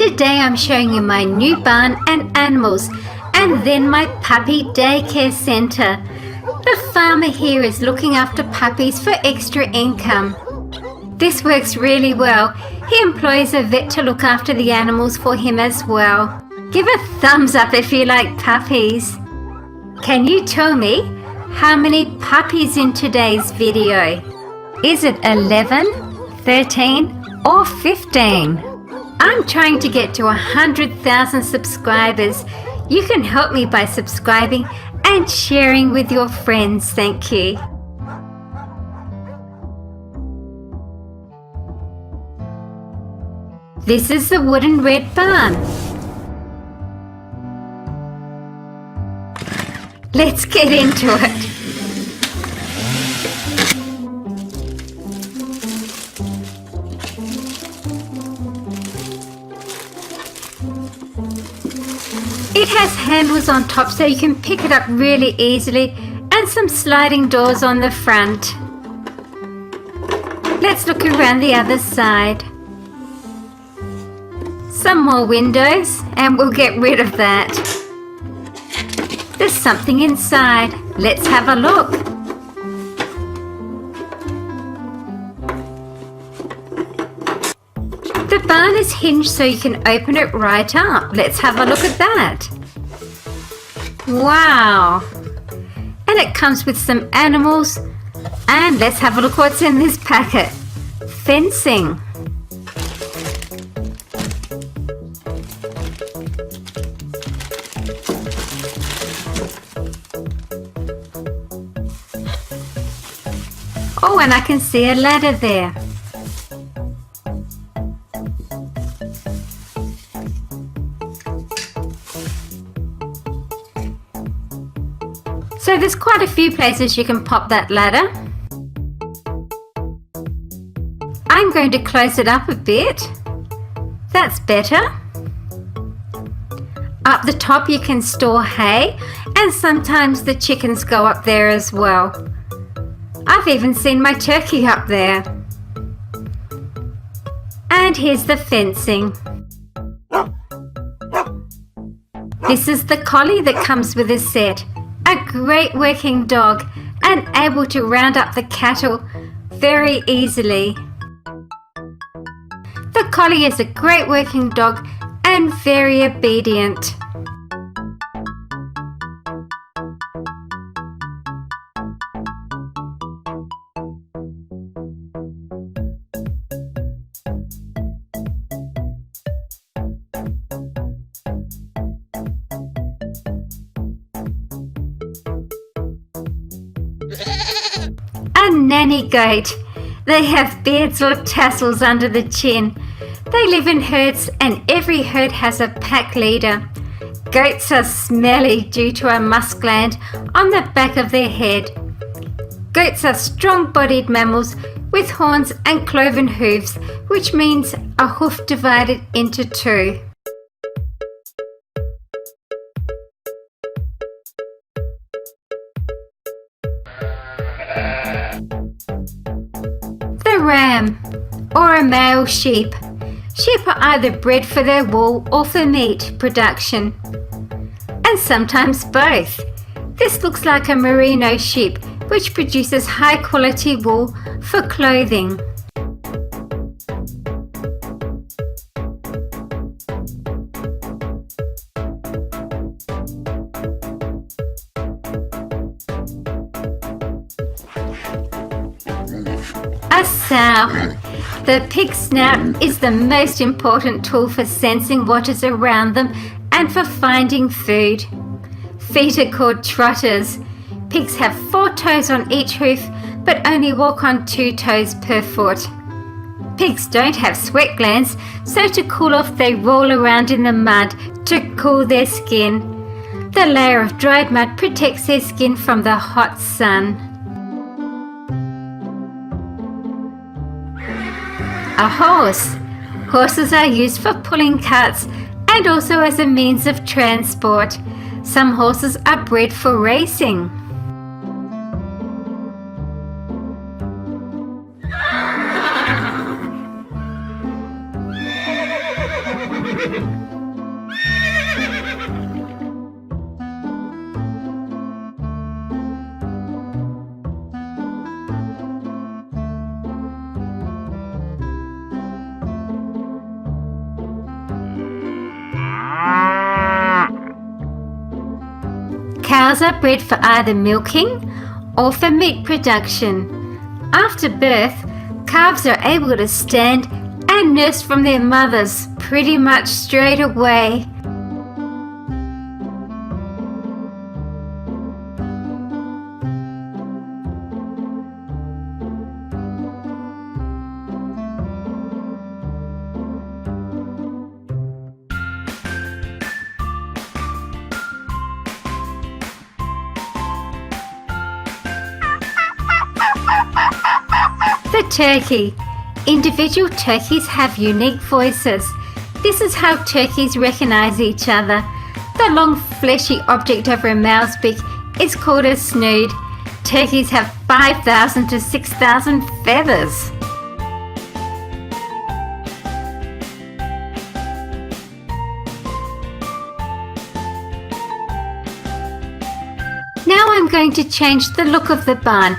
Today I'm showing you my new barn and animals, and then my puppy daycare centre. The farmer here is looking after puppies for extra income. This works really well. He employs a vet to look after the animals for him as well. Give a thumbs up if you like puppies. Can you tell me how many puppies in today's video? Is it 11, 13 or 15? I'm trying to get to 100,000 subscribers. You can help me by subscribing and sharing with your friends. Thank you. This is the wooden red barn. Let's get into it. It has handles on top so you can pick it up really easily, and some sliding doors on the front. Let's look around the other side. Some more windows, and we'll get rid of that. There's something inside. Let's have a look. The barn is hinged so you can open it right up. Let's have a look at that. Wow! And it comes with some animals. And let's have a look what's in this packet. Fencing. Oh, and I can see a ladder there. So there's quite a few places you can pop that ladder. I'm going to close it up a bit. That's better. Up the top you can store hay, and sometimes the chickens go up there as well. I've even seen my turkey up there. And here's the fencing. This is the collie that comes with a set. A great working dog and able to round up the cattle very easily. The collie is a great working dog and very obedient. A nanny goat. They have beards or tassels under the chin. They live in herds, and every herd has a pack leader. Goats are smelly due to a musk gland on the back of their head. Goats are strong-bodied mammals with horns and cloven hooves, which means a hoof divided into two. The ram, or a male sheep. Sheep are either bred for their wool or for meat production, and sometimes both. This looks like a merino sheep, which produces high quality wool for clothing. A sow. The pig's snout is the most important tool for sensing what is around them and for finding food. Feet are called trotters. Pigs have 4 toes on each hoof, but only walk on 2 toes per foot. Pigs don't have sweat glands, so to cool off they roll around in the mud to cool their skin. The layer of dried mud protects their skin from the hot sun. A horse. Horses are used for pulling carts and also as a means of transport. Some horses are bred for racing. Cows are bred for either milking or for meat production. After birth, calves are able to stand and nurse from their mothers pretty much straight away. The turkey. Individual turkeys have unique voices. This is how turkeys recognize each other. The long fleshy object over a male's beak is called a snood. Turkeys have 5,000 to 6,000 feathers. Now I'm going to change the look of the barn.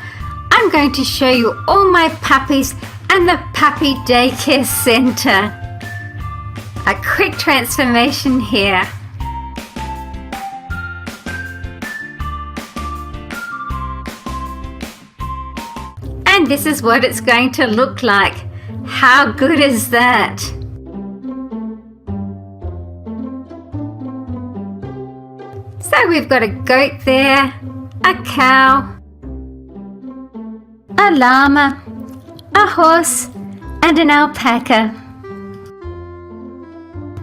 I'm going to show you all my puppies and the puppy daycare centre. A quick transformation here. And this is what it's going to look like. How good is that? So we've got a goat there, a cow, a llama, a horse, and an alpaca.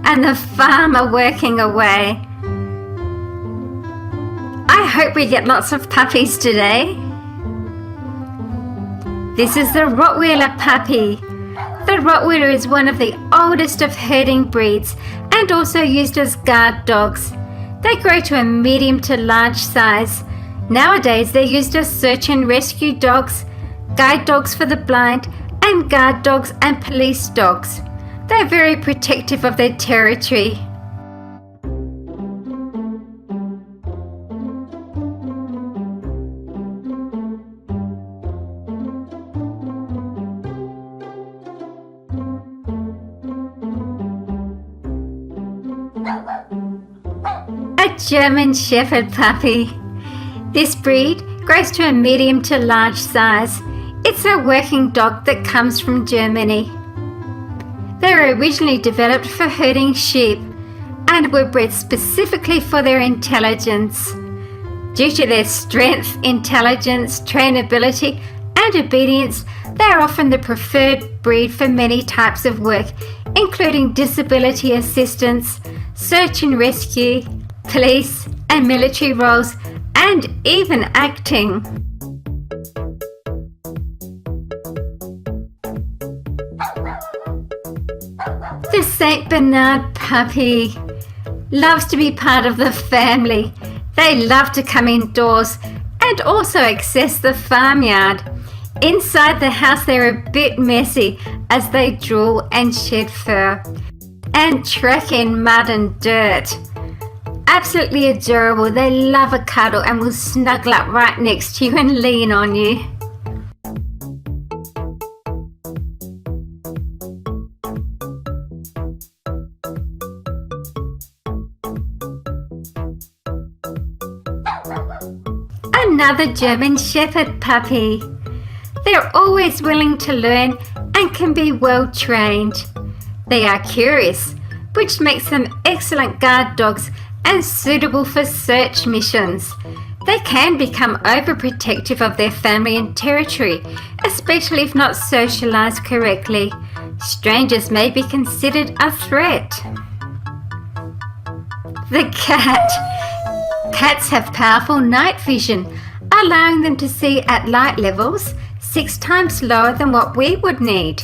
And the farmer working away. I hope we get lots of puppies today. This is the Rottweiler puppy. The Rottweiler is one of the oldest of herding breeds and also used as guard dogs. They grow to a medium to large size. Nowadays they're used as search and rescue dogs, guide dogs for the blind, and guard dogs and police dogs. They're very protective of their territory. A German Shepherd puppy. This breed grows to a medium to large size. It's a working dog that comes from Germany. They were originally developed for herding sheep and were bred specifically for their intelligence. Due to their strength, intelligence, trainability, and obedience, they are often the preferred breed for many types of work, including disability assistance, search and rescue, police and military roles, and even acting. The Saint Bernard puppy loves to be part of the family. They love to come indoors and also access the farmyard. Inside the house they're a bit messy as they drool and shed fur and trek in mud and dirt. Absolutely adorable. They love a cuddle and will snuggle up right next to you and lean on you. Another German Shepherd puppy. They're always willing to learn and can be well trained. They are curious, which makes them excellent guard dogs and suitable for search missions. They can become overprotective of their family and territory, especially if not socialized correctly. Strangers may be considered a threat. The cat. Cats have powerful night vision, allowing them to see at light levels 6 times lower than what we would need.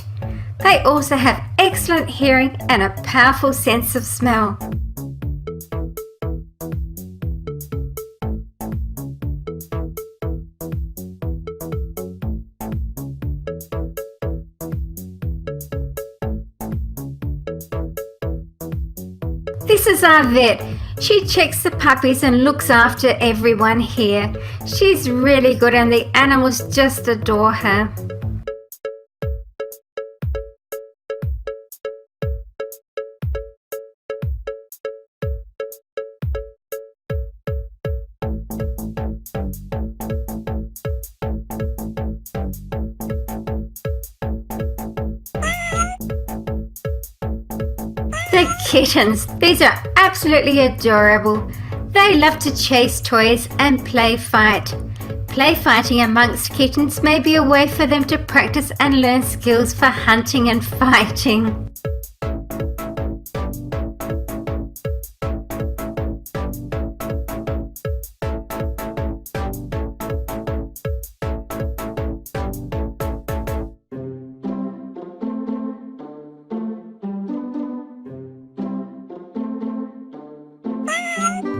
They also have excellent hearing and a powerful sense of smell. This is our vet. She checks the puppies and looks after everyone here. She's really good and the animals just adore her. The kittens. These are absolutely adorable. They love to chase toys and play fight. Play fighting amongst kittens may be a way for them to practice and learn skills for hunting and fighting.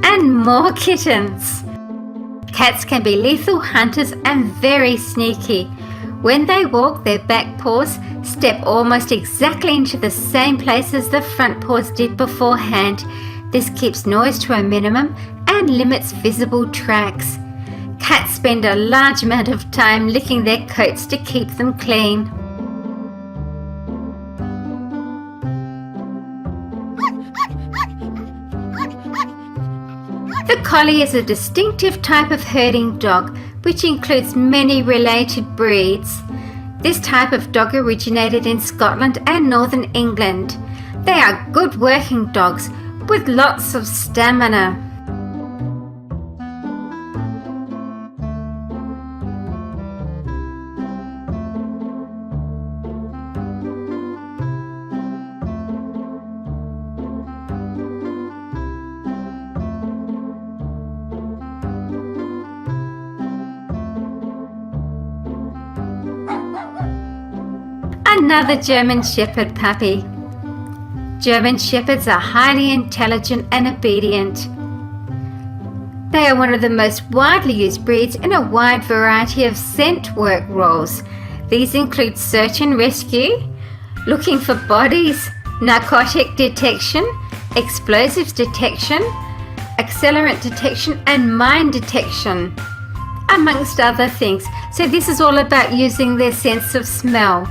And more kittens. Cats can be lethal hunters and very sneaky. When they walk, their back paws step almost exactly into the same place as the front paws did beforehand. This keeps noise to a minimum and limits visible tracks. Cats spend a large amount of time licking their coats to keep them clean. The collie is a distinctive type of herding dog, which includes many related breeds. This type of dog originated in Scotland and northern England. They are good working dogs with lots of stamina. Another German Shepherd puppy. German Shepherds are highly intelligent and obedient. They are one of the most widely used breeds in a wide variety of scent work roles. These include search and rescue, looking for bodies, narcotic detection, explosives detection, accelerant detection, and mine detection, amongst other things. So this is all about using their sense of smell.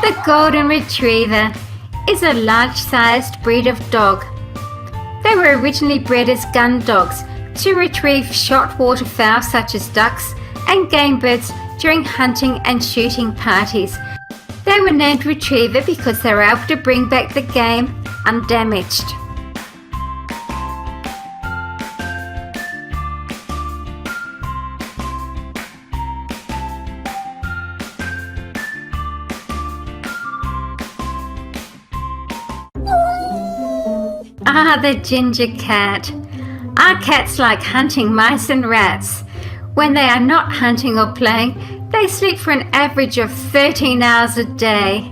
The Golden Retriever is a large-sized breed of dog. They were originally bred as gun dogs to retrieve shot waterfowl such as ducks and game birds during hunting and shooting parties. They were named Retriever because they were able to bring back the game undamaged. The ginger cat. Our cats like hunting mice and rats. When they are not hunting or playing, they sleep for an average of 13 hours a day.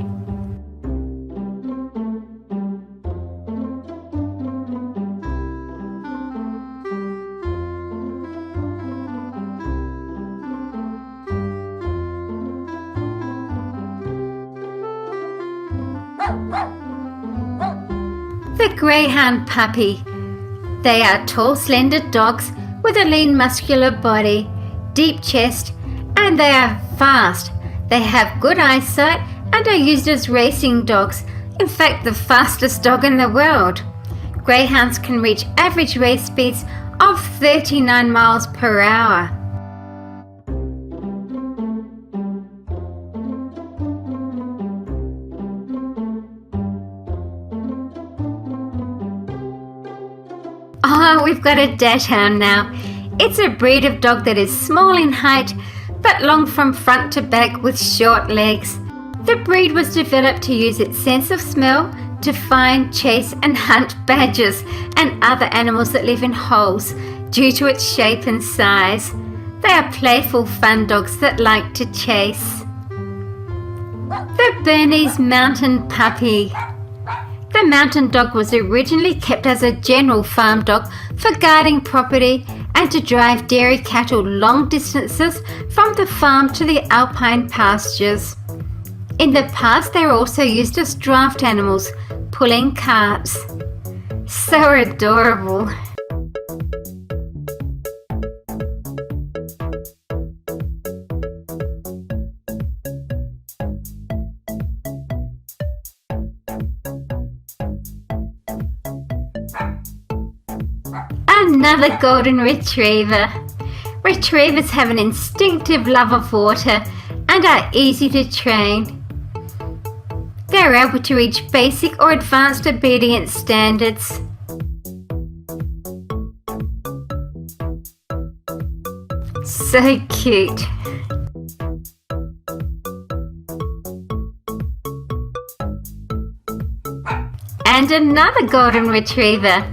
The Greyhound puppy. They are tall, slender dogs with a lean, muscular body, deep chest, and they are fast. They have good eyesight and are used as racing dogs, in fact the fastest dog in the world. Greyhounds can reach average race speeds of 39 miles per hour. Oh, we've got a dachshund now. It's a breed of dog that is small in height but long from front to back with short legs. The breed was developed to use its sense of smell to find, chase and hunt badgers and other animals that live in holes due to its shape and size. They are playful, fun dogs that like to chase. The Bernese Mountain Puppy. The mountain dog was originally kept as a general farm dog for guarding property and to drive dairy cattle long distances from the farm to the alpine pastures. In the past, they were also used as draft animals, pulling carts. So adorable. Another golden retriever. Retrievers have an instinctive love of water and are easy to train. They are able to reach basic or advanced obedience standards. So cute. And another golden retriever.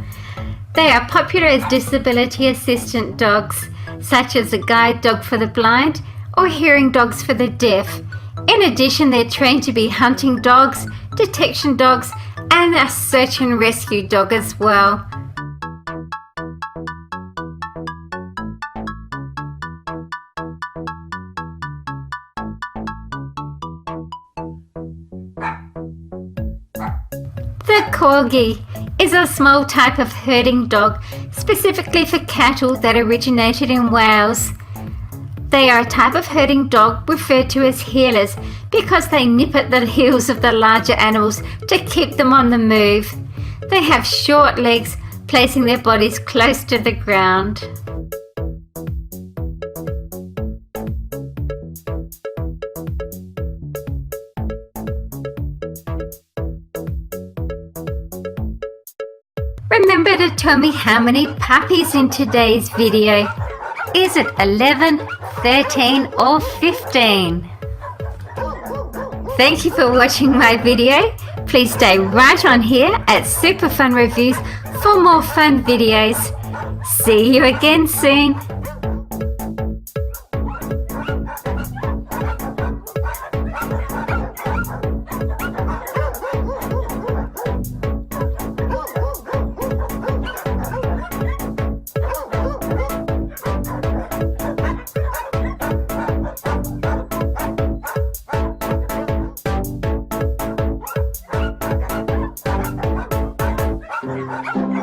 They are popular as disability assistant dogs, such as a guide dog for the blind or hearing dogs for the deaf. In addition, they're trained to be hunting dogs, detection dogs, and a search and rescue dog as well. The Corgi is a small type of herding dog specifically for cattle that originated in Wales. They are a type of herding dog referred to as heelers because they nip at the heels of the larger animals to keep them on the move. They have short legs, placing their bodies close to the ground. Remember to tell me how many puppies in today's video. Is it 11, 13 or 15? Thank you for watching my video. Please stay right on here at Super Fun Reviews for more fun videos. See you again soon.